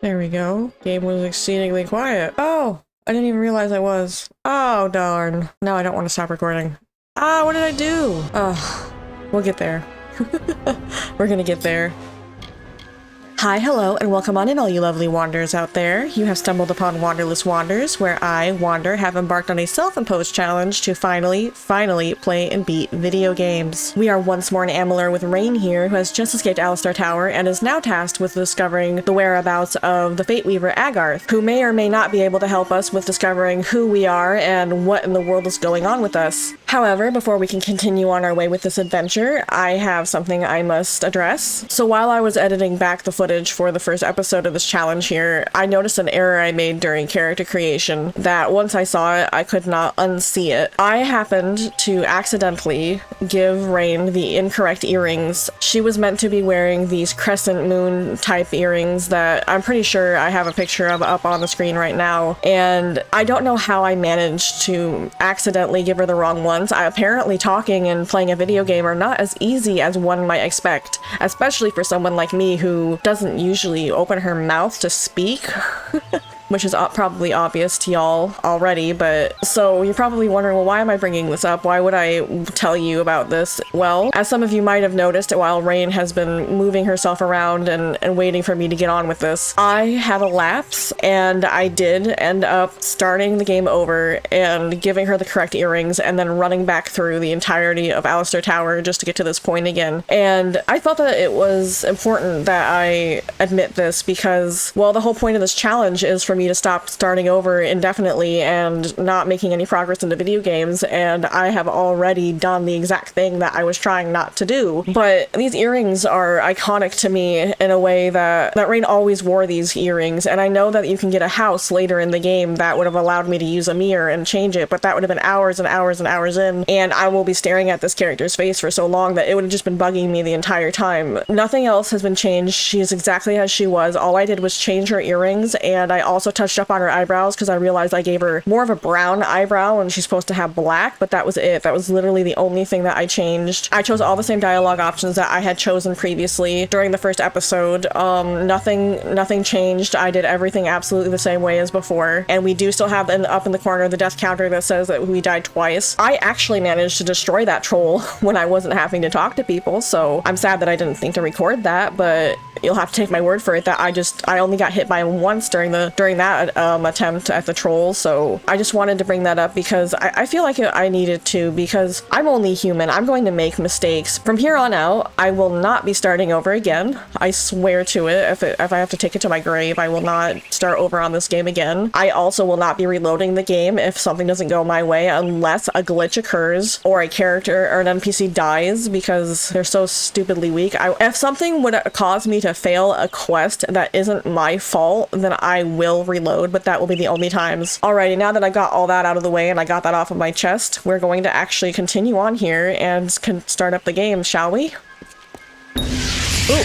There we go. Game was exceedingly quiet. Oh, I didn't even realize I was. Oh, darn. Now I don't want to stop recording. Ah, what did I do? Oh, we'll get there. We're gonna get there. Hi, hello, and welcome on in, all you lovely wanderers out there. You have stumbled upon Wanderlust Wanders, where I, Wander, have embarked on a self-imposed challenge to finally play and beat video games. We are once more in Amalur with Raine here, who has just escaped Alastor Tower and is now tasked with discovering the whereabouts of the Fateweaver Agarth, who may or may not be able to help us with discovering who we are and what in the world is going on with us. However, before we can continue on our way with this adventure, I have something I must address. So while I was editing back the footage for the first episode of this challenge here, I noticed an error I made during character creation that once I saw it, I could not unsee it. I happened to accidentally give Raine the incorrect earrings. She was meant to be wearing these crescent moon type earrings that I'm pretty sure I have a picture of up on the screen right now, and I don't know how I managed to accidentally give her the wrong ones. Apparently talking and playing a video game are not as easy as one might expect, especially for someone like me who doesn't usually open her mouth to speak. Which is probably obvious to y'all already, but so you're probably wondering, well, why am I bringing this up? Why would I tell you about this? Well, as some of you might have noticed, while Raine has been moving herself around and waiting for me to get on with this, I had a lapse, and I did end up starting the game over and giving her the correct earrings and then running back through the entirety of Alastor Tower just to get to this point again. And I felt that it was important that I admit this because, well, the whole point of this challenge is for me to stop starting over indefinitely and not making any progress in the video games, and I have already done the exact thing that I was trying not to do. But these earrings are iconic to me in a way that Raine always wore these earrings, and I know that you can get a house later in the game that would have allowed me to use a mirror and change it, but that would have been hours and hours and hours in, and I will be staring at this character's face for so long that it would have just been bugging me the entire time. Nothing else has been changed. She is exactly as she was. All I did was change her earrings, and I also touched up on her eyebrows because I realized I gave her more of a brown eyebrow and she's supposed to have black, but that was it. That was literally the only thing that I changed. I chose all the same dialogue options that I had chosen previously during the first episode. Nothing changed. I did everything absolutely the same way as before, and we do still have up in the corner the death counter that says that we died twice. I actually managed to destroy that troll when I wasn't having to talk to people, so I'm sad that I didn't think to record that, but you'll have to take my word for it that I only got hit by him once during that attempt at the troll. So I just wanted to bring that up because I feel like I needed to, because I'm only human. I'm going to make mistakes. From here on out, I will not be starting over again. I swear to it. If I have to take it to my grave, I will not start over on this game again. I also will not be reloading the game if something doesn't go my way unless a glitch occurs or a character or an NPC dies because they're so stupidly weak. If something would cause me to fail a quest that isn't my fault, then I will reload, but that will be the only times. Alrighty, now that I got all that out of the way and I got that off of my chest, we're going to actually continue on here and start up the game, shall we? Ooh.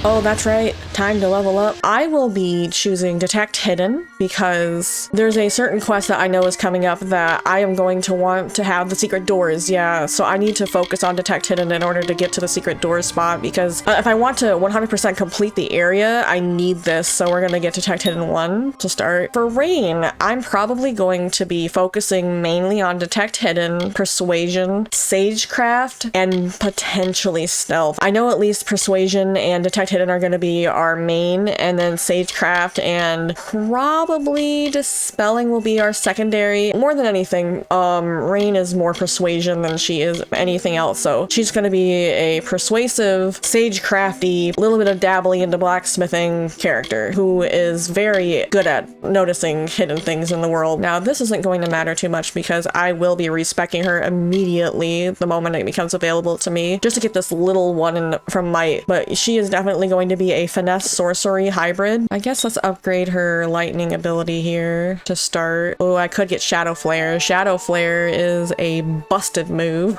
Oh, that's right. Time to level up. I will be choosing Detect Hidden because there's a certain quest that I know is coming up that I am going to want to have the secret doors. Yeah, so I need to focus on Detect Hidden in order to get to the secret doors spot because if I want to 100% complete the area, I need this. So we're going to get Detect Hidden 1 to start. For Raine, I'm probably going to be focusing mainly on Detect Hidden, Persuasion, Sagecraft, and potentially Stealth. I know at least Persuasion and Detect Hidden are going to be our main, and then Sagecraft and probably Dispelling will be our secondary. More than anything, Raine is more Persuasion than she is anything else, so she's going to be a persuasive, sagecrafty, little bit of dabbling into blacksmithing character who is very good at noticing hidden things in the world. Now, this isn't going to matter too much because I will be respecking her immediately the moment it becomes available to me, just to get this little one from Might, but she is definitely going to be a finesse sorcery hybrid. I guess let's upgrade her lightning ability here to start. Oh, I could get Shadow Flare. Shadow Flare is a busted move.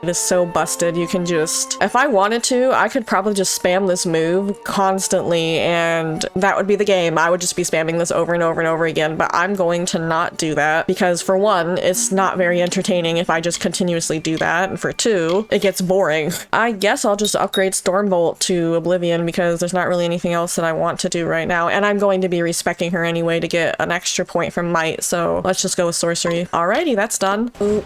It is so busted. You can just, if I wanted to, I could probably just spam this move constantly and that would be the game. I would just be spamming this over and over and over again, but I'm going to not do that because for one, it's not very entertaining if I just continuously do that, and for two, it gets boring. I guess I'll just upgrade Stormbolt to Oblivion Oblivion because there's not really anything else that I want to do right now, and I'm going to be respecking her anyway to get an extra point from Might, so let's just go with Sorcery. Alrighty, that's done. Oop.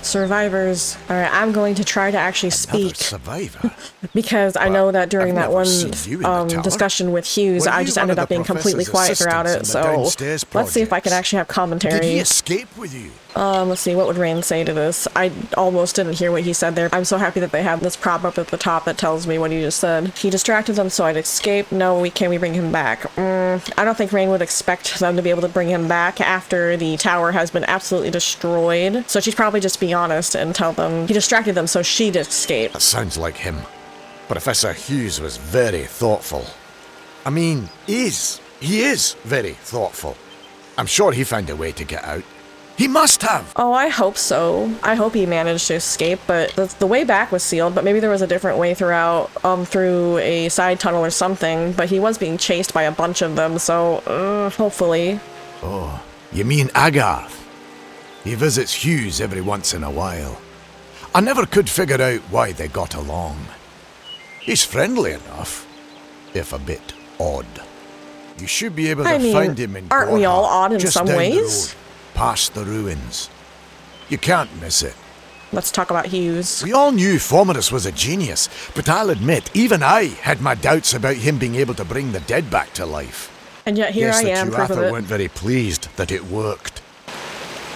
Survivors. Alright, I'm going to try to actually speak. Survivor? Because I know that during that one discussion with Hughes, I just ended up being completely quiet throughout it, so let's see if I can actually have commentary. Did he escape with you? Let's see, what would Raine say to this? I almost didn't hear what he said there. I'm so happy that they have this prop up at the top that tells me what he just said. He distracted them so I'd escape. No, can we bring him back? I don't think Raine would expect them to be able to bring him back after the tower has been absolutely destroyed. So she'd probably just be honest and tell them he distracted them so she'd escape. That sounds like him. Professor Hughes was very thoughtful. I mean, he is very thoughtful. I'm sure he found a way to get out. He must have! Oh, I hope so. I hope he managed to escape, but the way back was sealed, but maybe there was a different way throughout, through a side tunnel or something, but he was being chased by a bunch of them, so, hopefully. Oh, you mean Agarth? He visits Hughes every once in a while. I never could figure out why they got along. He's friendly enough, if a bit odd. You should be able to find him in aren't we all odd in some ways? Past the ruins. You can't miss it. Let's talk about Hughes. We all knew Fomerus was a genius, but I'll admit, even I had my doubts about him being able to bring the dead back to life. And yet here I am, proof of it. The weren't very pleased that it worked.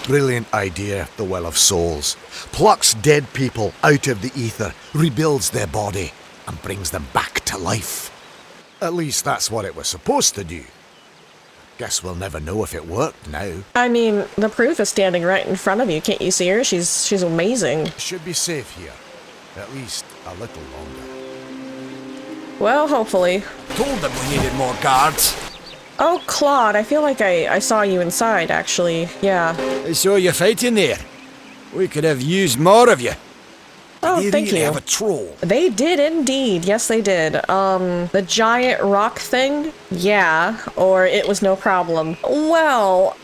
Brilliant idea, the Well of Souls. Plucks dead people out of the ether, rebuilds their body, and brings them back to life. At least that's what it was supposed to do. Guess we'll never know if it worked now. I mean, the proof is standing right in front of you. Can't you see her? She's amazing. Should be safe here. At least a little longer. Well, hopefully. Told them we needed more guards. Oh, Claude, I feel like I saw you inside, actually. Yeah. I saw you fighting there. We could have used more of you. Oh, thank you. Have a troll. They did indeed. Yes, they did. The giant rock thing? Yeah. Or it was no problem. Well,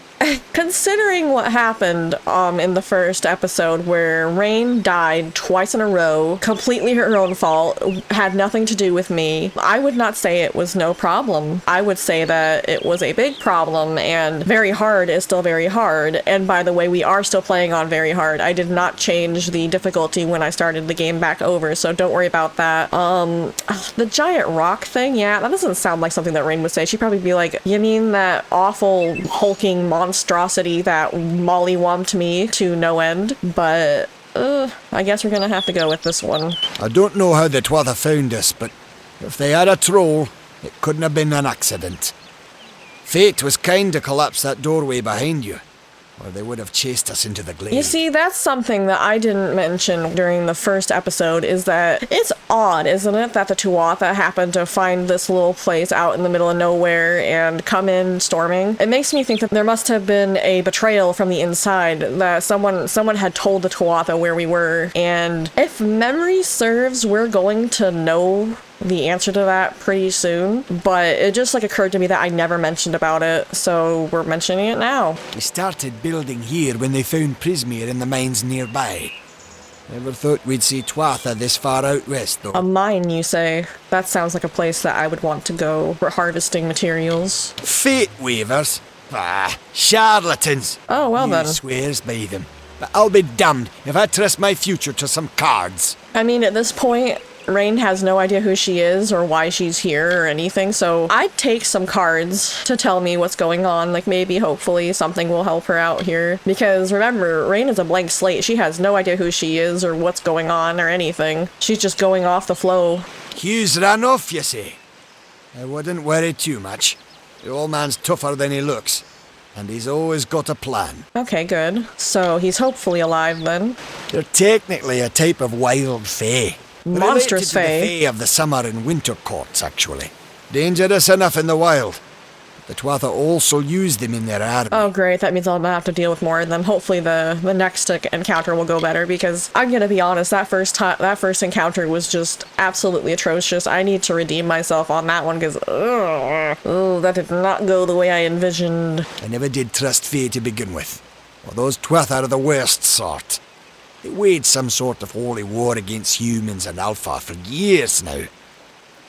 considering what happened in the first episode where Raine died twice in a row, completely her own fault, had nothing to do with me, I would not say it was no problem. I would say that it was a big problem, and very hard is still very hard. And by the way, we are still playing on very hard. I did not change the difficulty when I started the game back over, so don't worry about that. The giant rock thing, yeah, that doesn't sound like something that Raine would say. She'd probably be like, you mean that awful hulking monstrosity that mollywomped me to no end? But I guess we're gonna have to go with this one. I don't know how the Twatha found us, but if they had a troll, it couldn't have been an accident. Fate was kind to collapse that doorway behind you, or they would have chased us into the glade. You see, that's something that I didn't mention during the first episode, is that it's odd, isn't it, that the Tuatha happened to find this little place out in the middle of nowhere and come in storming. It makes me think that there must have been a betrayal from the inside, that someone had told the Tuatha where we were, and if memory serves, we're going to know the answer to that pretty soon, but it just occurred to me that I never mentioned about it, so we're mentioning it now. We started building here when they found Prismere in the mines nearby. Never thought we'd see Twatha this far out west, though. A mine, you say? That sounds like a place that I would want to go for harvesting materials. Fateweavers? Ah, charlatans. Oh, well then. Swears by them. But I'll be damned if I trust my future to some cards. I mean, at this point, Raine has no idea who she is or why she's here or anything, so I'd take some cards to tell me what's going on. Maybe, hopefully, something will help her out here. Because remember, Raine is a blank slate. She has no idea who she is or what's going on or anything. She's just going off the flow. Hughes ran off, you say? I wouldn't worry too much. The old man's tougher than he looks, and he's always got a plan. Okay, good. So he's hopefully alive then. They're technically a type of wild fae. Monstrous fae. The fae of the summer and winter courts, actually. Dangerous enough in the wild. The Twatha also use them in their army. Oh great, that means I'll have to deal with more of them. Hopefully the next encounter will go better, because I'm gonna be honest, that first encounter was just absolutely atrocious. I need to redeem myself on that one, because that did not go the way I envisioned. I never did trust fae to begin with. Well, those Twatha are the worst sort. They waged some sort of holy war against humans and Alpha for years now.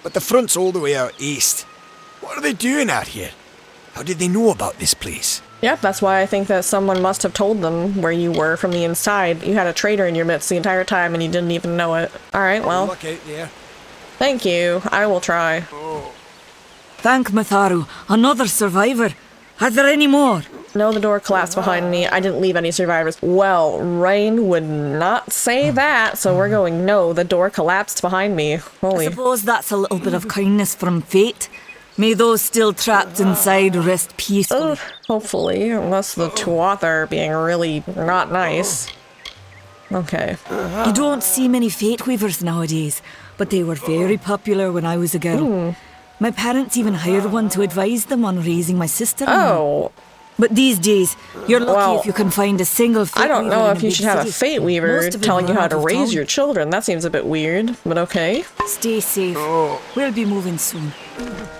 but the front's all the way out east. What are they doing out here? How did they know about this place? Yep, that's why I think that someone must have told them where you were from the inside. You had a traitor in your midst the entire time and you didn't even know it. Alright, well. Look out there. Thank you. I will try. Thank Matharu. Another survivor. Are there any more? No, the door collapsed behind me. I didn't leave any survivors. Well, Raine would not say that, so we're going, no, the door collapsed behind me. Holy. I suppose that's a little bit of kindness from fate. May those still trapped inside rest peacefully. Hopefully, unless the Tuatha are being really not nice. Okay. You don't see many Fateweavers nowadays, but they were very popular when I was a girl. My parents even hired one to advise them on raising my sister. Oh. But these days, you're lucky Well, if you can find a single Fateweaver. I don't know in if you big should have a city. Fateweaver Most of them telling you are how out to of raise town. your children. That seems a bit weird, but okay. Stay safe. We'll be moving soon.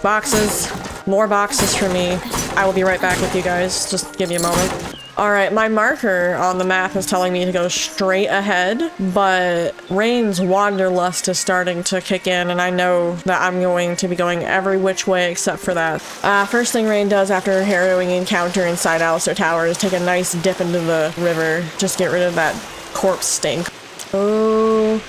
Boxes. More boxes for me. I will be right back with you guys. Just give me a moment. Alright, my marker on the map is telling me to go straight ahead, but Raine's Wanderlust is starting to kick in, and I know that I'm going to be going every which way except for that. First thing Raine does after her harrowing encounter inside Alistair Tower is take a nice dip into the river. Just get rid of that corpse stink. Oh,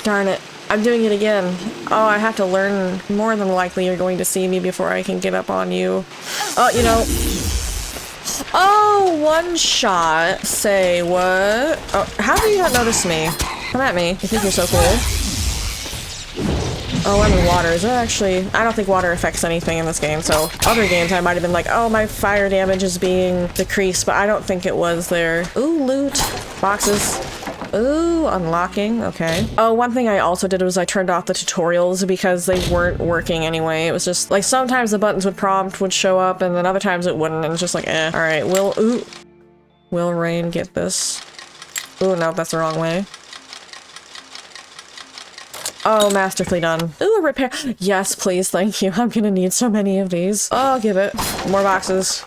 darn it. I'm doing it again. Oh, I have to learn. More than likely you're going to see me before I can get up on you. Oh, you know. Oh, one shot. Say what? Oh, how do you not notice me? Come at me. You think you're so cool? Oh, I'm in water. Is that actually... I don't think water affects anything in this game, so... Other games I might have been like, oh, my fire damage is being decreased, but I don't think it was there. Ooh, loot. Boxes. Ooh, unlocking. Okay. Oh, one thing I also did was I turned off the tutorials because they weren't working anyway. It was just like sometimes the buttons would show up and then other times it wouldn't, and it's just like, eh. Alright, will Raine get this? Ooh, no, that's the wrong way. Oh, masterfully done. Ooh, a repair. Yes, please, thank you. I'm gonna need so many of these. Oh, I'll give it. More boxes.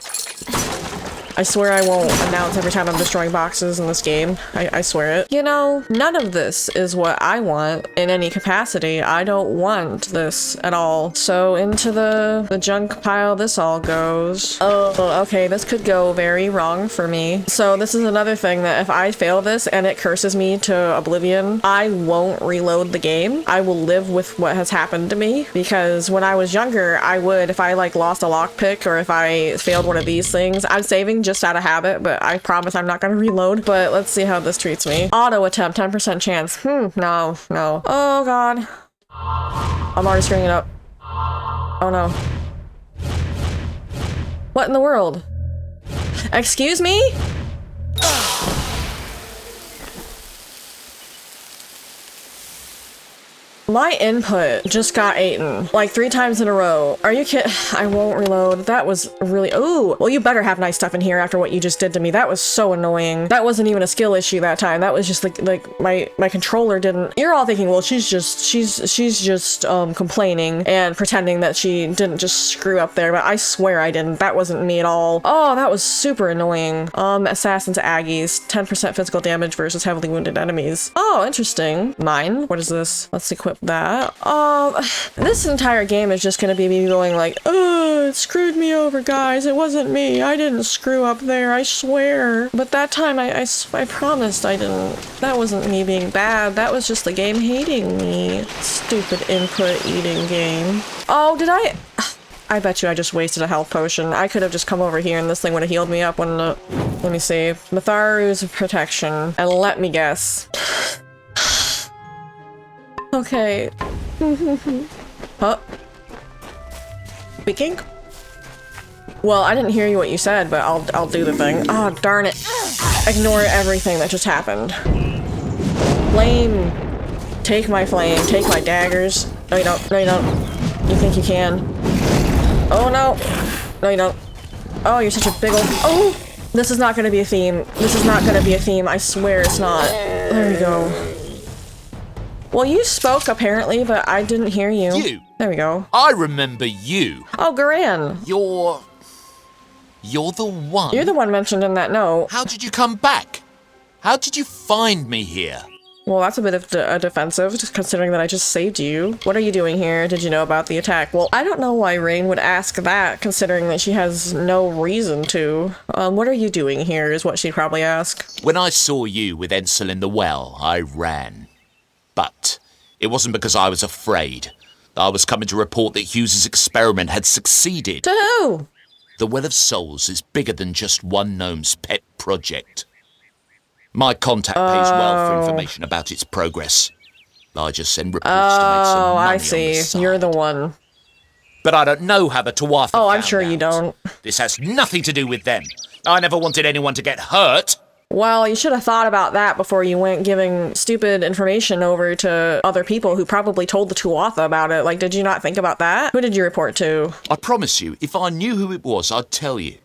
I swear I won't announce every time I'm destroying boxes in this game. I swear it. You know, none of this is what I want in any capacity. I don't want this at all. So into the junk pile this all goes. Oh, okay, this could go very wrong for me. So this is another thing that if I fail this and it curses me to oblivion, I won't reload the game. I will live with what has happened to me, because when I was younger, I would, if I like lost a lockpick or if I failed one of these things, I'm saving just out of habit, but I promise I'm not gonna reload. But let's see how this treats me. Auto attempt, 10% chance. No. Oh god. I'm already screwing it up. Oh no. What in the world? Excuse me? My input just got eaten like 3 times in a row. Are you kidding? I won't reload. That was really... Ooh. Well, you better have nice stuff in here after what you just did to me. That was so annoying. That wasn't even a skill issue that time. That was just like my controller didn't... You're all thinking, well, she's just complaining and pretending that she didn't just screw up there, but I swear I didn't. That wasn't me at all. Oh, that was super annoying. Assassin's Aggies. 10% physical damage versus heavily wounded enemies. Oh, interesting. Mine? What is this? Let's equip that. This entire game is just gonna be me going like, oh, it screwed me over, guys. It wasn't me. I didn't screw up there, I swear. But that time, I promised I didn't. That wasn't me being bad. That was just the game hating me. Stupid input eating game. Oh, did I... I bet you I just wasted a health potion. I could have just come over here and this thing would have healed me up, wouldn't it? Let me see. Matharu's protection. And let me guess. Okay. Huh? Speaking? Well, I didn't hear you what you said, but I'll do the thing. Oh, darn it. Ignore everything that just happened. Flame. Take my flame. Take my daggers. No, you don't. No, you don't. You think you can. Oh, no. No, you don't. Oh, you're such a big old... Oh! This is not gonna be a theme. This is not gonna be a theme. I swear it's not. There we go. Well, you spoke, apparently, but I didn't hear you. You? There we go. I remember you. Oh, Garan. You're the one. You're the one mentioned in that note. How did you come back? How did you find me here? Well, that's a bit of defensive, just considering that I just saved you. What are you doing here? Did you know about the attack? Well, I don't know why Raine would ask that, considering that she has no reason to. What are you doing here, is what she'd probably ask. When I saw you with Ensel in the well, I ran. But it wasn't because I was afraid. I was coming to report that Hughes's experiment had succeeded. To who? The Well of Souls is bigger than just one gnome's pet project. My contact pays well for information about its progress. I just send reports to make some money I on the see. side. You're the one. But I don't know how the Tuatha Oh, I'm found sure you out. don't. This has nothing to do with them. I never wanted anyone to get hurt. Well, you should have thought about that before you went giving stupid information over to other people who probably told the Tuatha about it. Like, did you not think about that? Who did you report to? I promise you, if I knew who it was, I'd tell you.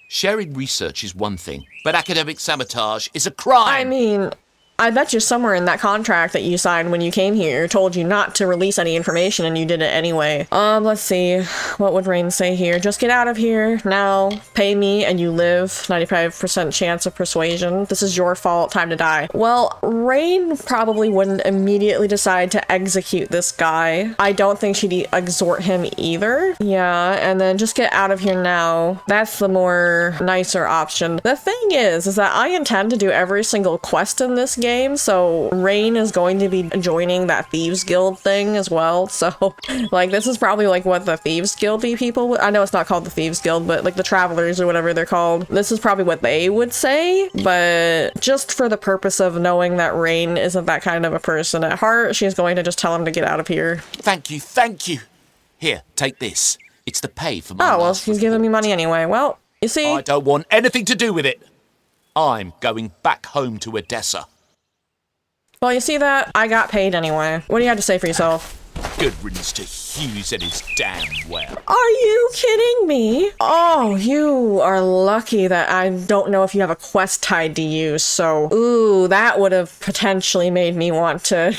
Sharing research is one thing, but academic sabotage is a crime. I mean, I bet you somewhere in that contract that you signed when you came here told you not to release any information and you did it anyway. Let's see. What would Raine say here? Just get out of here now. Pay me and you live. 95% chance of persuasion. This is your fault. Time to die. Well, Raine probably wouldn't immediately decide to execute this guy. I don't think she'd exhort him either. Yeah, and then just get out of here now. That's the more nicer option. The thing is that I intend to do every single quest in this game, so Raine is going to be joining that Thieves Guild thing as well, so like this is probably like what the Thieves Guildy people I know it's not called the Thieves Guild, but like the Travelers or whatever they're called, this is probably what they would say, but just for the purpose of knowing that Raine isn't that kind of a person at heart, she's going to just tell him to get out of here. Thank you, thank you. Here, take this. It's the pay for my Oh, well, last he's giving me report. money anyway. Well, you see, I don't want anything to do with it. I'm going back home to Odessa. well, you see that? I got paid anyway. What do you have to say for yourself? Good riddance to Hughes and his damn well. Are you kidding me? Oh, you are lucky that I don't know if you have a quest tied to you, so... Ooh, that would have potentially made me want to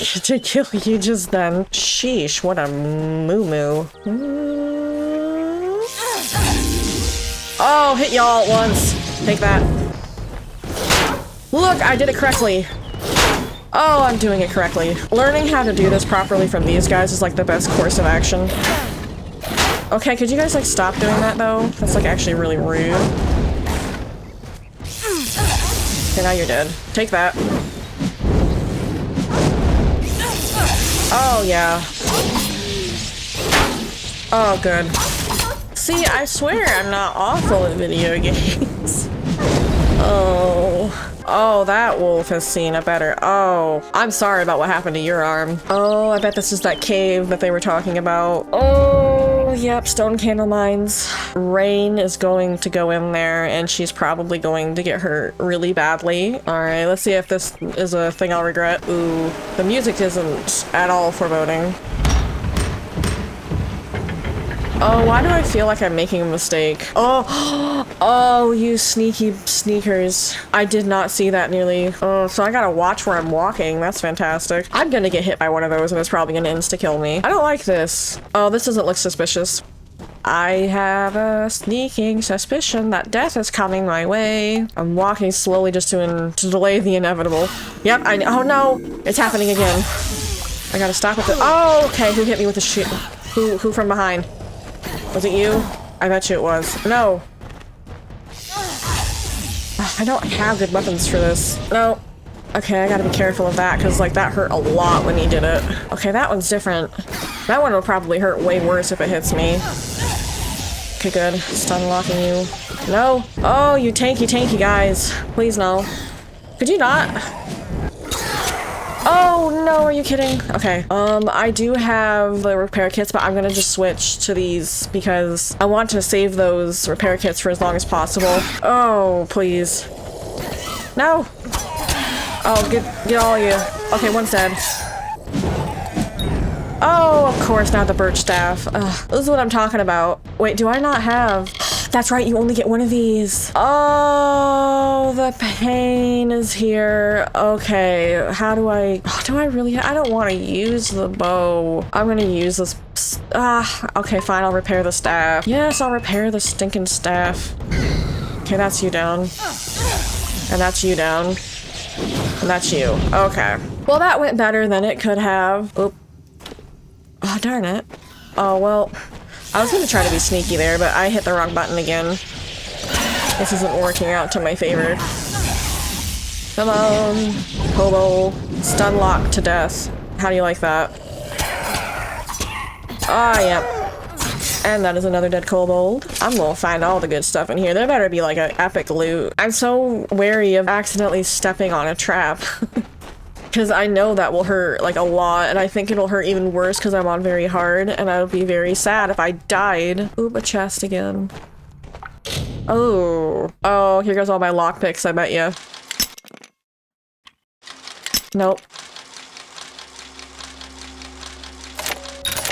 kill you just then. Sheesh, what a moo-moo. Oh, hit y'all at once. Take that. Look, I did it correctly. Oh, I'm doing it correctly. Learning how to do this properly from these guys is like the best course of action. Okay, could you guys like stop doing that though? That's like actually really rude. Okay, now you're dead. Take that. Oh, yeah. Oh, good. See, I swear I'm not awful at video games. Oh. Oh, that wolf has seen a better... Oh, I'm sorry about what happened to your arm. Oh, I bet this is that cave that they were talking about. Oh, yep, Stonecandle mines. Raine is going to go in there, and she's probably going to get hurt really badly. Alright, let's see if this is a thing I'll regret. Ooh, the music isn't at all foreboding. Oh, why do I feel like I'm making a mistake? Oh, oh, you sneaky sneakers. I did not see that nearly. Oh, so I gotta watch where I'm walking. That's fantastic. I'm gonna get hit by one of those and it's probably gonna insta-kill me. I don't like this. Oh, this doesn't look suspicious. I have a sneaking suspicion that death is coming my way. I'm walking slowly just to delay the inevitable. Yep, oh no, it's happening again. I gotta stop at the- Oh, okay, who hit me with the shit? Who from behind? Was it you? I bet you it was. No. I don't have good weapons for this. No. Okay, I gotta be careful of that, because, like, that hurt a lot when he did it. Okay, that one's different. That one will probably hurt way worse if it hits me. Okay, good. Stun locking you. No. Oh, you tanky guys. Please, no. Could you not? Oh, no, are you kidding? Okay, I do have the repair kits, but I'm gonna just switch to these because I want to save those repair kits for as long as possible. Oh, please. No! Oh, get all of you. Okay, one's dead. Oh, of course, not the birch staff. Ugh, this is what I'm talking about. Wait, do I not have... That's right, you only get one of these. Oh, the pain is here. Okay, how do I... Oh, do I really... I don't want to use the bow. I'm gonna use this... okay, fine, I'll repair the staff. Yes, I'll repair the stinking staff. Okay, that's you down. And that's you down. And that's you. Okay. Well, that went better than it could have. Oop. Oh, darn it. Oh, well, I was gonna try to be sneaky there, but I hit the wrong button again. This isn't working out to my favor. Come on, Kobold. Stun lock to death. How do you like that? Ah, yep. And that is another dead kobold. I'm gonna find all the good stuff in here. There better be like an epic loot. I'm so wary of accidentally stepping on a trap. Because I know that will hurt like a lot, and I think it'll hurt even worse because I'm on very hard, and I would be very sad if I died. Oop, a chest again. Oh. Oh, here goes all my lockpicks, I bet ya. Nope.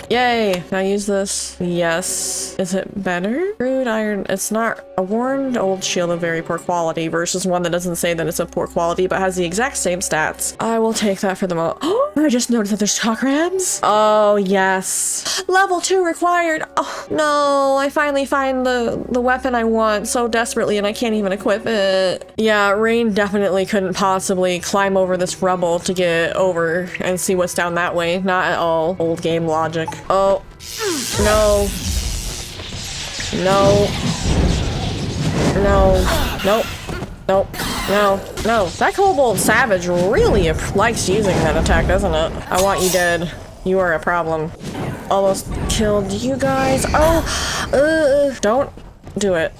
Yay! Can I use this? Yes. Is it better? Crude iron. It's not a worn old shield of very poor quality versus one that doesn't say that it's of poor quality but has the exact same stats. I will take that for the moment. Oh, I just noticed that there's cockrams. Oh, yes. Level 2 required. Oh, no. I finally find the weapon I want so desperately and I can't even equip it. Yeah, Raine definitely couldn't possibly climb over this rubble to get over and see what's down that way. Not at all. Old game logic. Oh, no. No. No. Nope. Nope. No. No. That Kobold Savage really likes using that attack, doesn't it? I want you dead. You are a problem. Almost killed you guys. Oh! Don't do it.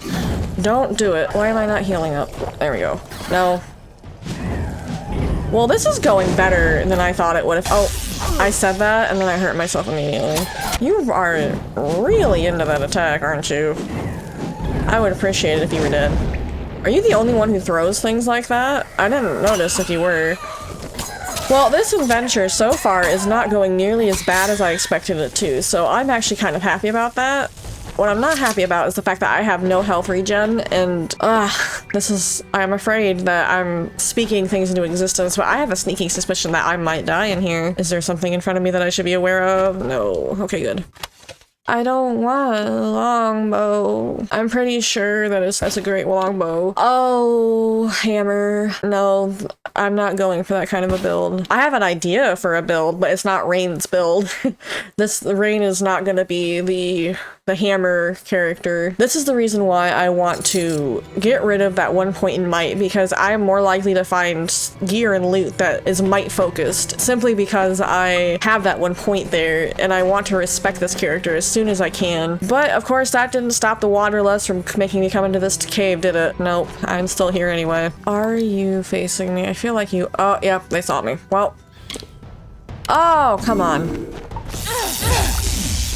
Don't do it. Why am I not healing up? There we go. No. Well, this is going better than I thought it would have. Oh, I said that and then I hurt myself immediately. You are really into that attack, aren't you? I would appreciate it if you were dead. Are you the only one who throws things like that? I didn't notice if you were. Well, this adventure so far is not going nearly as bad as I expected it to, so I'm actually kind of happy about that. What I'm not happy about is the fact that I have no health regen, and I'm afraid that I'm speaking things into existence, but I have a sneaking suspicion that I might die in here. Is there something in front of me that I should be aware of? No. Okay, good. I don't want a longbow. I'm pretty sure that that's a great longbow. Oh, hammer. No, I'm not going for that kind of a build. I have an idea for a build, but it's not Raine's build. Raine is not going to be the hammer character. This is the reason why I want to get rid of that 1 point in might, because I'm more likely to find gear and loot that is might focused, simply because I have that 1 point there, and I want to respect this character as soon as I can. But of course that didn't stop the Wanderlust from making me come into this cave, did it? Nope, I'm still here anyway. Are you facing me? I feel like you— oh, yeah, they saw me. Well. Oh, come on.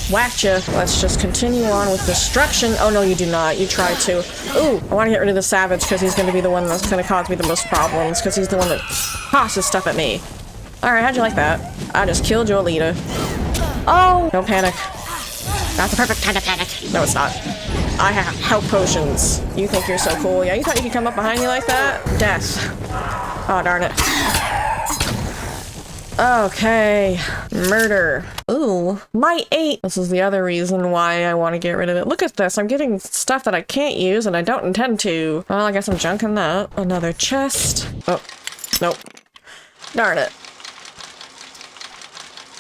Whackcha. Let's just continue on with destruction. Oh no, you do not. You tried to. Ooh, I want to get rid of the savage because he's going to be the one that's going to cause me the most problems because he's the one that tosses stuff at me. Alright, how'd you like that? I just killed your leader. Oh! Don't panic. That's the perfect time to panic. No, it's not. I have health potions. You think you're so cool. Yeah, you thought you could come up behind me like that? Death. Oh, darn it. Okay. Murder. Ooh, might 8. This is the other reason why I want to get rid of it. Look at this. I'm getting stuff that I can't use and I don't intend to. Well, I guess I'm junking that. Another chest. Oh, nope. Darn it.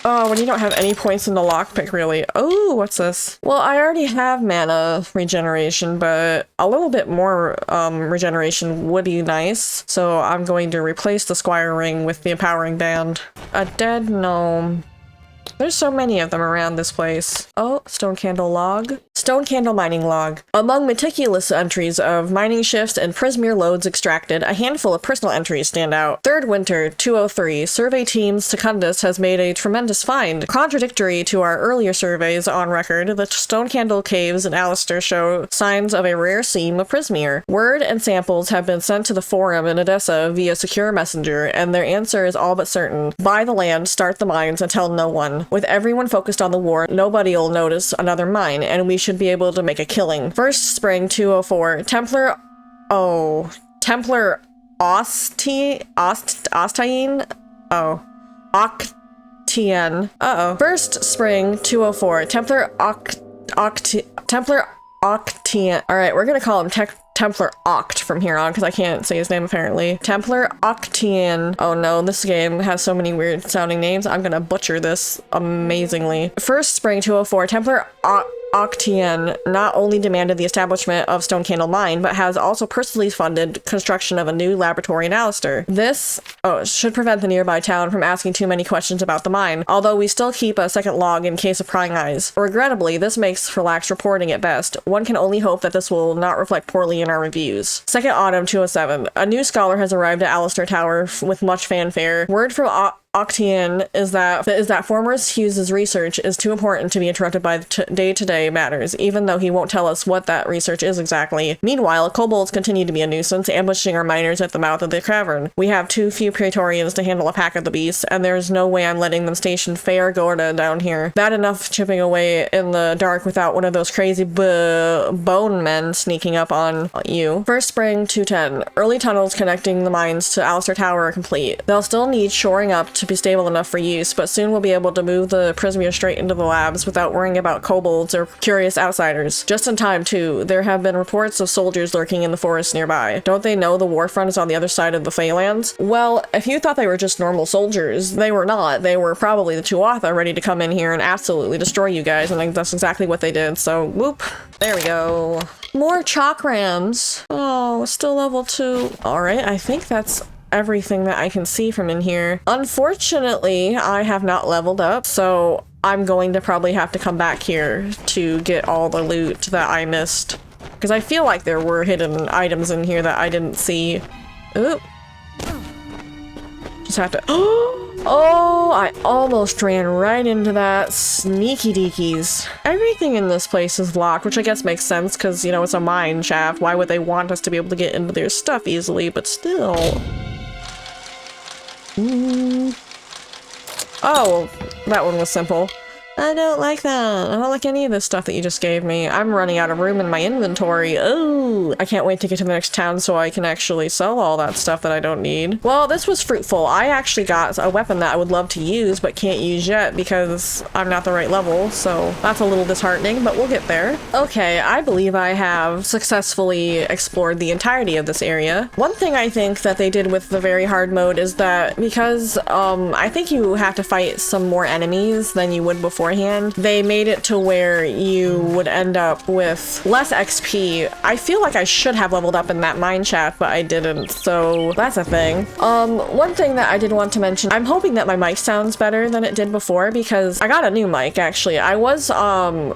Oh, when you don't have any points in the lockpick, really. Oh, what's this? Well, I already have mana regeneration, but a little bit more regeneration would be nice. So I'm going to replace the Squire Ring with the Empowering Band. A dead gnome. There's so many of them around this place. Oh, Stonecandle log. Stonecandle mining log. Among meticulous entries of mining shifts and Prismere loads extracted, a handful of personal entries stand out. Third winter, 203. Survey team Secundus has made a tremendous find. Contradictory to our earlier surveys on record, the Stonecandle caves in Alistair show signs of a rare seam of Prismere. Word and samples have been sent to the forum in Odessa via secure messenger, and their answer is all but certain. Buy the land, start the mines, and tell no one. With everyone focused on the war, nobody'll notice another mine, and we should be able to make a killing. First spring 204, Templar Ostine? Oh. Octien. First spring 204, Templar Octien. Alright, we're gonna call him Templar Oct from here on, because I can't say his name apparently. Templar Octian. Oh no, this game has so many weird sounding names. I'm gonna butcher this amazingly. First Spring 204, Templar Octian not only demanded the establishment of Stonecandle Mine, but has also personally funded construction of a new laboratory in Alistair. This should prevent the nearby town from asking too many questions about the mine, although we still keep a second log in case of prying eyes. Regrettably, this makes for lax reporting at best. One can only hope that this will not reflect poorly in our reviews. 2nd Autumn 207. A new scholar has arrived at Alistair Tower with much fanfare. Word from Octian is that Formers Hughes' research is too important to be interrupted by day-to-day matters, even though he won't tell us what that research is exactly. Meanwhile, kobolds continue to be a nuisance, ambushing our miners at the mouth of the cavern. We have too few Praetorians to handle a pack of the beasts, and there's no way I'm letting them station Fair Gorda down here. Bad enough chipping away in the dark without one of those crazy bone men sneaking up on you. First Spring 210. Early tunnels connecting the mines to Alistair Tower are complete. They'll still need shoring up to be stable enough for use, but soon we'll be able to move the Prismia straight into the labs without worrying about kobolds or curious outsiders. Just in time, too. There have been reports of soldiers lurking in the forest nearby. Don't they know the war front is on the other side of the Phalanx? Well, if you thought they were just normal soldiers, they were not. They were probably the Tuatha ready to come in here and absolutely destroy you guys, and that's exactly what they did, so whoop. There we go. More chakrams. Oh, still level 2. Alright, I think that's everything that I can see from in here. Unfortunately, I have not leveled up, so I'm going to probably have to come back here to get all the loot that I missed. Because I feel like there were hidden items in here that I didn't see. Oop. Just have to... Oh, I almost ran right into that. Sneaky deekies. Everything in this place is locked, which I guess makes sense because, you know, it's a mine shaft. Why would they want us to be able to get into their stuff easily? But still... Oh, that one was simple. I don't like that. I don't like any of this stuff that you just gave me. I'm running out of room in my inventory. Oh, I can't wait to get to the next town so I can actually sell all that stuff that I don't need. Well, this was fruitful. I actually got a weapon that I would love to use but can't use yet because I'm not the right level, so that's a little disheartening, but we'll get there. Okay, I believe I have successfully explored the entirety of this area. One thing I think that they did with the very hard mode is that because I think you have to fight some more enemies than you would beforehand, they made it to where you would end up with less XP. I feel like I should have leveled up in that mine shaft, but I didn't, so that's a thing. One thing that I did want to mention, I'm hoping that my mic sounds better than it did before because I got a new mic, actually. I was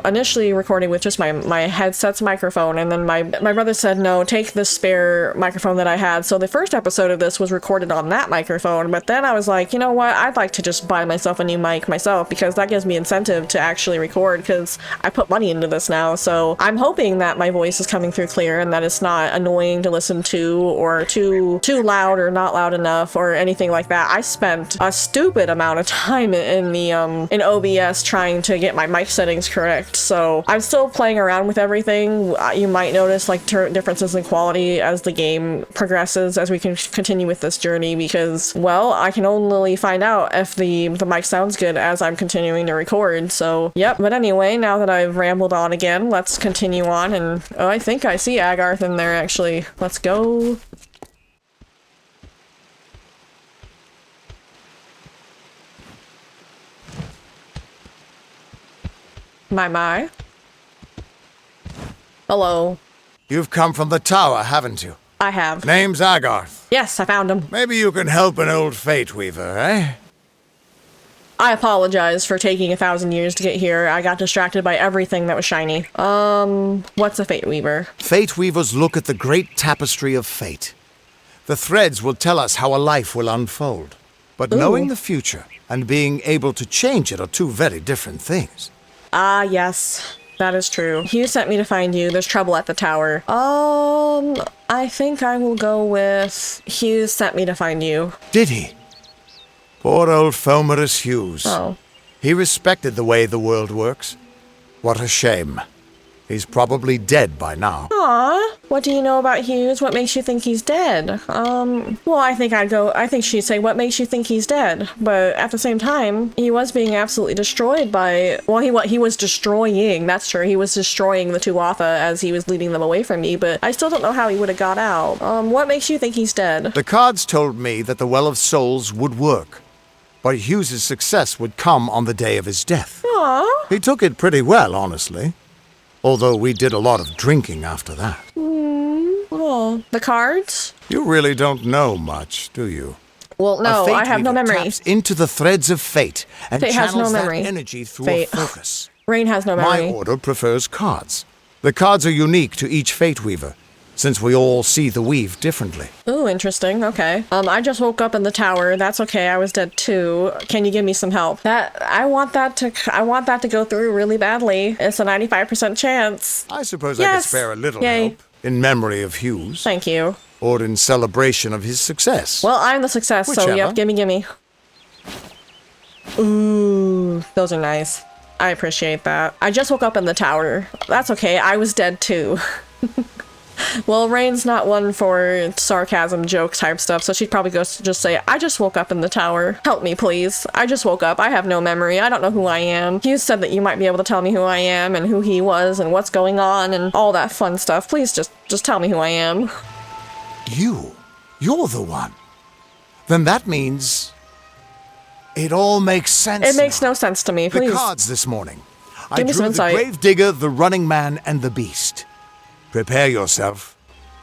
initially recording with just my headset's microphone, and then my brother said, no, take the spare microphone that I had. So the first episode of this was recorded on that microphone, but then I was like, you know what, I'd like to just buy myself a new mic myself because that gives me incentive to actually record because I put money into this now. So I'm hoping that my voice is coming through clear and that it's not annoying to listen to or too loud or not loud enough or anything like that. I spent a stupid amount of time in the in OBS trying to get my mic settings correct. So I'm still playing around with everything. You might notice like differences in quality as the game progresses as we can continue with this journey because, well, I can only find out if the mic sounds good as I'm continuing to record. So, yep. But anyway, now that I've rambled on again, let's continue on. And oh, I think I see Agarth in there, actually. Let's go. My. Hello. You've come from the tower, haven't you? I have. Name's Agarth. Yes, I found him. Maybe you can help an old Fateweaver, eh? I apologize for taking 1,000 years to get here. I got distracted by everything that was shiny. What's a Fateweaver? Fateweavers look at the great tapestry of fate. The threads will tell us how a life will unfold. But knowing the future and being able to change it are two very different things. Ah, yes. That is true. Hugh sent me to find you. There's trouble at the tower. I think I will go with Hugh sent me to find you. Did he? Poor old Fomerus Hughes. Oh. He respected the way the world works. What a shame. He's probably dead by now. Aw, what do you know about Hughes? What makes you think he's dead? Well, I think she'd say, what makes you think he's dead? But at the same time, he was being absolutely destroyed by, well, he was destroying, that's true. He was destroying the Tuatha as he was leading them away from me, but I still don't know how he would have got out. What makes you think he's dead? The cards told me that the Well of Souls would work, but Hughes's success would come on the day of his death. Aw. He took it pretty well, honestly. Although we did a lot of drinking after that. Oh, the cards? You really don't know much, do you? Well, no, I have no Fateweaver memory. taps into the threads of fate and Fate has channels no memory. that energy through Fate. a focus. Raine has no My memory. order prefers cards. The cards are unique to each Fateweaver, since we all see the weave differently. Ooh, interesting. Okay. I just woke up in the tower. That's okay. I was dead too. Can you give me some help? I want that to go through really badly. It's a 95% chance. I suppose I Yes! could spare a little Yay. help, in memory of Hughes, Thank you. or in celebration of his success. Well, I'm the success, so Whichever. yep, gimme. Ooh, those are nice. I appreciate that. I just woke up in the tower. That's okay. I was dead too. Well, Raine's not one for sarcasm, joke type stuff, so she'd probably go just say, I just woke up in the tower. Help me, please. I just woke up. I have no memory. I don't know who I am. Hughes said that you might be able to tell me who I am and who he was and what's going on and all that fun stuff. Please just tell me who I am. You're the one. Then that means it all makes sense. It makes now. no sense to me. The Please. cards this morning. I Give me some drew the insight. Gravedigger, the Running Man, and the Beast. Prepare yourself.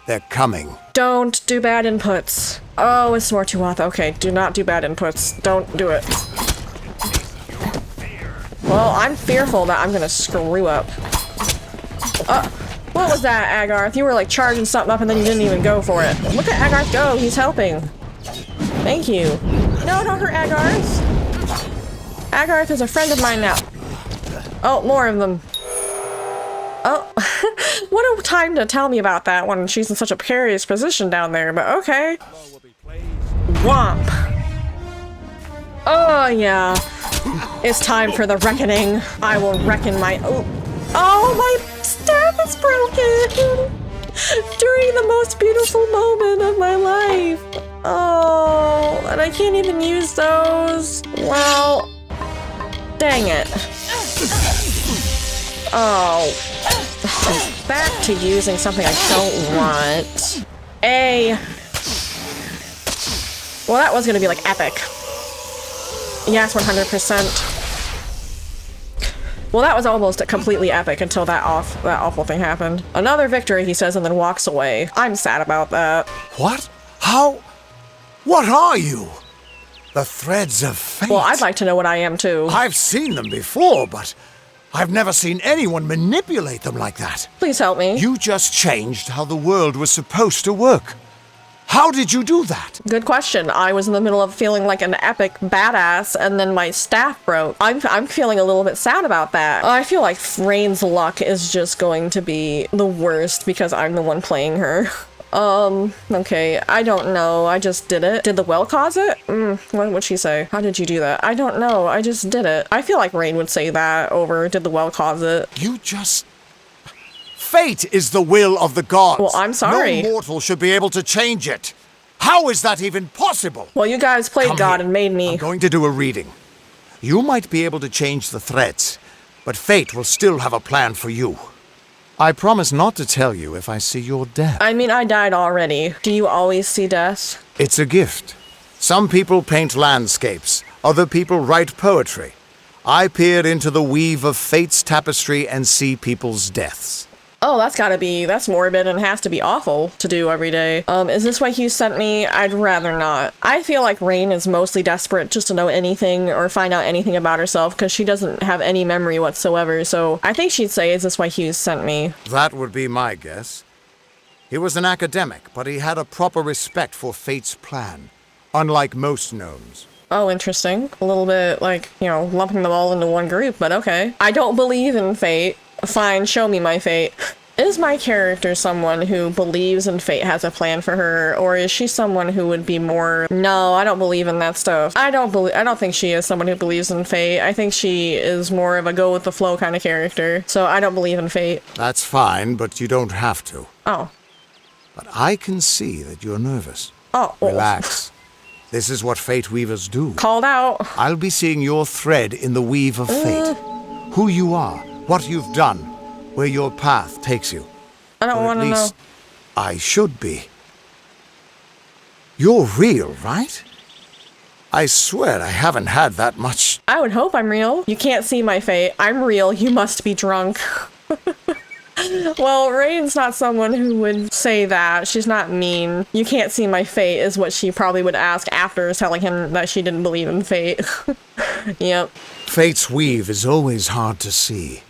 They're coming. Don't do bad inputs. Oh, it's more Tuatha. Okay, do not do bad inputs. Don't do it. Well, I'm fearful that I'm gonna screw up. What was that, Agarth? You were like charging something up and then you didn't even go for it. Look at Agarth go. He's helping. Thank you. No, don't hurt Agarth. Agarth is a friend of mine now. Oh, more of them. Oh, what a time to tell me about that when she's in such a precarious position down there, but okay. Womp. Oh, yeah. It's time for the reckoning. I will reckon my... Oh, my staff is broken! During the most beautiful moment of my life. Oh, and I can't even use those. Well, dang it. Oh. Back to using something I don't want. Well, that was gonna be like epic. Yes, 100%. Well, that was almost completely epic until that awful thing happened. Another victory, he says, and then walks away. I'm sad about that. What? How? What are you? The threads of fate. Well, I'd like to know what I am too. I've seen them before, but I've never seen anyone manipulate them like that. Please help me. You just changed how the world was supposed to work. How did you do that? Good question. I was in the middle of feeling like an epic badass, and then my staff broke. I'm feeling a little bit sad about that. I feel like Raine's luck is just going to be the worst because I'm the one playing her. Okay, I don't know. I just did it. Did the well cause it? What would she say? How did you do that? I don't know. I just did it. I feel like Raine would say that over did the well cause it. You just... Fate is the will of the gods. Well, I'm sorry. No mortal should be able to change it. How is that even possible? Well, you guys played Come God here. and made me. I'm going to do a reading. You might be able to change the threads, but fate will still have a plan for you. I promise not to tell you if I see your death. I mean, I died already. Do you always see death? It's a gift. Some people paint landscapes, other people write poetry. I peer into the weave of fate's tapestry and see people's deaths. Oh, that's morbid and has to be awful to do every day. Is this why Hugh sent me? I'd rather not. I feel like Raine is mostly desperate just to know anything or find out anything about herself because she doesn't have any memory whatsoever, so I think she'd say, is this why Hugh sent me? That would be my guess. He was an academic, but he had a proper respect for fate's plan, unlike most gnomes. Oh, interesting. A little bit like, lumping them all into one group, but okay. I don't believe in fate. Fine, show me my fate. Is Is my character someone who believes in fate has a plan for her, or is she someone who would be more, no, I don't believe in that stuff. I don't think she is someone who believes in fate. I think she is more of a go with the flow kind of character. So I don't believe in fate. That's fine, but you don't have to. Oh. But I can see that you're nervous. Oh. Relax. This is what Fateweavers do. Called out. I'll be seeing your thread in the weave of fate. Who you are, what you've done, where your path takes you. I don't want to know. At least I should be. You're real, right? I swear I haven't had that much. I would hope I'm real. You can't see my fate. I'm real. You must be drunk. Well, Raine's not someone who would say that. She's not mean. You can't see my fate is what she probably would ask after telling him that she didn't believe in fate. Yep. Fate's weave is always hard to see.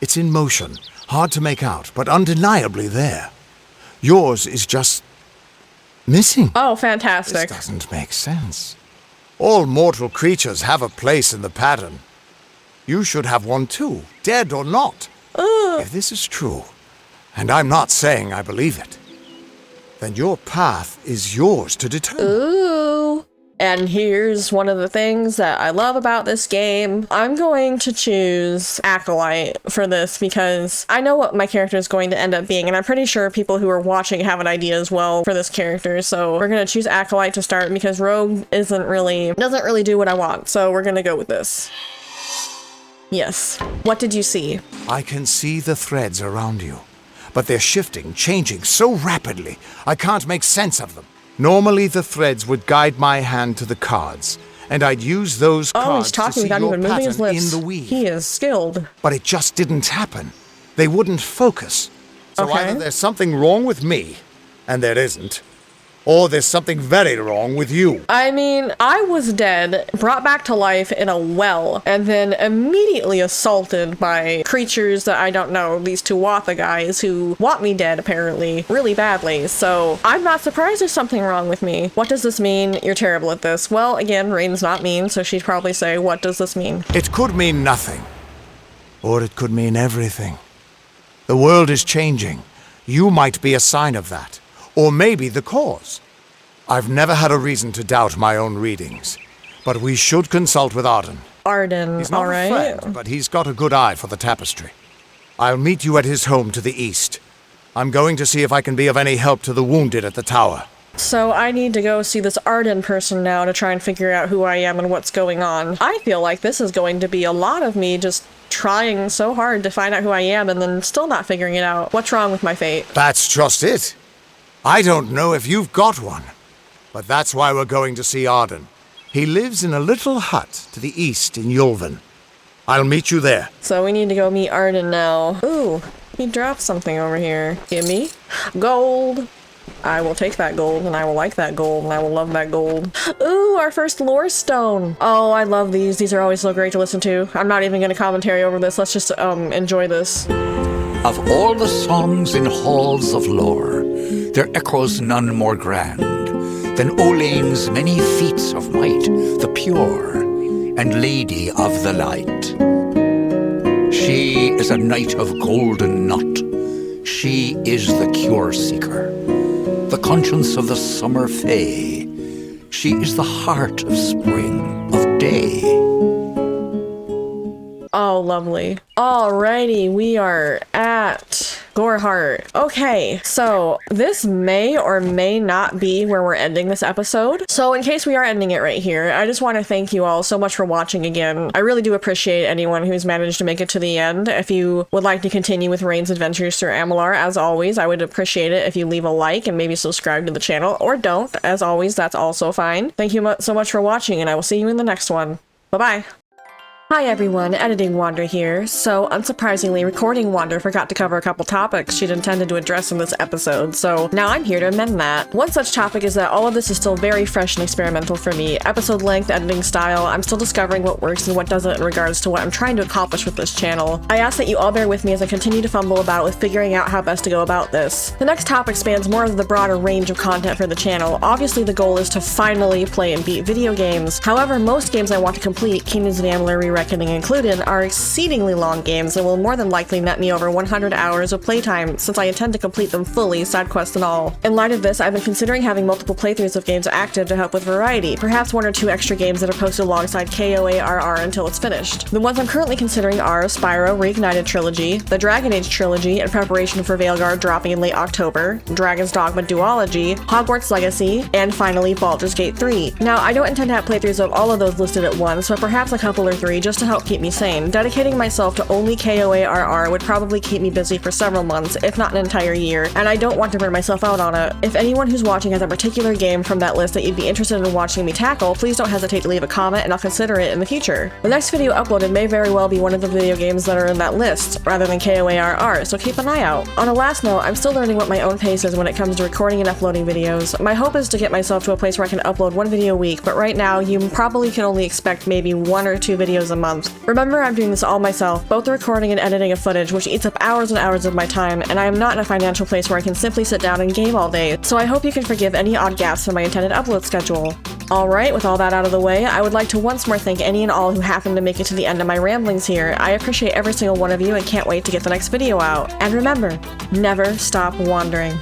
It's in motion, hard to make out, but undeniably there. Yours is just missing. Oh, fantastic. This doesn't make sense. All mortal creatures have a place in the pattern. You should have one too, dead or not. If this is true, and I'm not saying I believe it, then your path is yours to determine. Ooh. And here's one of the things that I love about this game. I'm going to choose Acolyte for this because I know what my character is going to end up being, and I'm pretty sure people who are watching have an idea as well for this character. So we're going to choose Acolyte to start because Rogue doesn't really do what I want. So we're going to go with this. Yes. What did you see? I can see the threads around you, but they're shifting, changing so rapidly, I can't make sense of them. Normally the threads would guide my hand to the cards, and I'd use those cards he's talking to see without your even moving his pattern lips. in the weave. He is skilled. But it just didn't happen. They wouldn't focus. So Okay. either there's something wrong with me, and there isn't, or there's something very wrong with you. I mean, I was dead, brought back to life in a well, and then immediately assaulted by creatures that I don't know, these Tuatha guys who want me dead, apparently, really badly. So I'm not surprised there's something wrong with me. What does this mean? You're terrible at this. Well, again, Raine's not mean, so she'd probably say, what does this mean? It could mean nothing, or it could mean everything. The world is changing. You might be a sign of that. Or maybe the cause. I've never had a reason to doubt my own readings, but we should consult with Arden. Arden, He's not all right. a friend, but he's got a good eye for the tapestry. I'll meet you at his home to the east. I'm going to see if I can be of any help to the wounded at the tower. So I need to go see this Arden person now to try and figure out who I am and what's going on. I feel like this is going to be a lot of me just trying so hard to find out who I am and then still not figuring it out. What's wrong with my fate? That's just it. I don't know if you've got one, but that's why we're going to see Arden. He lives in a little hut to the east in Yulven. I'll meet you there. So we need to go meet Arden now. Ooh, he dropped something over here. Gimme. Gold. I will take that gold, and I will like that gold, and I will love that gold. Ooh, our first lore stone. Oh, I love these. These are always so great to listen to. I'm not even going to commentary over this. Let's just enjoy this. Of all the songs in halls of lore, there echoes none more grand than Olane's many feats of might, the pure and lady of the light. She is a knight of golden knot. She is the cure seeker, the conscience of the summer fae. She is the heart of spring, of day. Oh, lovely. Alrighty, we are at Goreheart. Okay, so this may or may not be where we're ending this episode. So in case we are ending it right here, I just want to thank you all so much for watching again. I really do appreciate anyone who's managed to make it to the end. If you would like to continue with Raine's adventures through Amalur, as always, I would appreciate it if you leave a like and maybe subscribe to the channel, or don't. As always, that's also fine. Thank you so much for watching, and I will see you in the next one. Bye-bye. Hi everyone, Editing Wander here. So, unsurprisingly, Recording Wander forgot to cover a couple topics she'd intended to address in this episode, so now I'm here to amend that. One such topic is that all of this is still very fresh and experimental for me. Episode length, editing style, I'm still discovering what works and what doesn't in regards to what I'm trying to accomplish with this channel. I ask that you all bear with me as I continue to fumble about with figuring out how best to go about this. The next topic spans more of the broader range of content for the channel. Obviously, the goal is to finally play and beat video games. However, most games I want to complete, Kingdoms of Amalur Re-Reckoning included, are exceedingly long games and will more than likely net me over 100 hours of playtime, since I intend to complete them fully, side quest and all. In light of this, I've been considering having multiple playthroughs of games active to help with variety, perhaps 1 or 2 extra games that are posted alongside KOARR until it's finished. The ones I'm currently considering are Spyro Reignited Trilogy, the Dragon Age Trilogy in preparation for Veilguard dropping in late October, Dragon's Dogma Duology, Hogwarts Legacy, and finally Baldur's Gate 3. Now, I don't intend to have playthroughs of all of those listed at once, but perhaps a couple or 3 just to help keep me sane. Dedicating myself to only KOARR would probably keep me busy for several months, if not an entire year, and I don't want to burn myself out on it. If anyone who's watching has a particular game from that list that you'd be interested in watching me tackle, please don't hesitate to leave a comment and I'll consider it in the future. The next video uploaded may very well be one of the video games that are in that list, rather than KOARR, so keep an eye out. On a last note, I'm still learning what my own pace is when it comes to recording and uploading videos. My hope is to get myself to a place where I can upload 1 video a week, but right now you probably can only expect maybe 1 or 2 videos a month. Remember, I'm doing this all myself, both the recording and editing of footage, which eats up hours and hours of my time, and I am not in a financial place where I can simply sit down and game all day, so I hope you can forgive any odd gaps in my intended upload schedule. Alright, with all that out of the way, I would like to once more thank any and all who happened to make it to the end of my ramblings here. I appreciate every single one of you and can't wait to get the next video out. And remember, never stop wandering.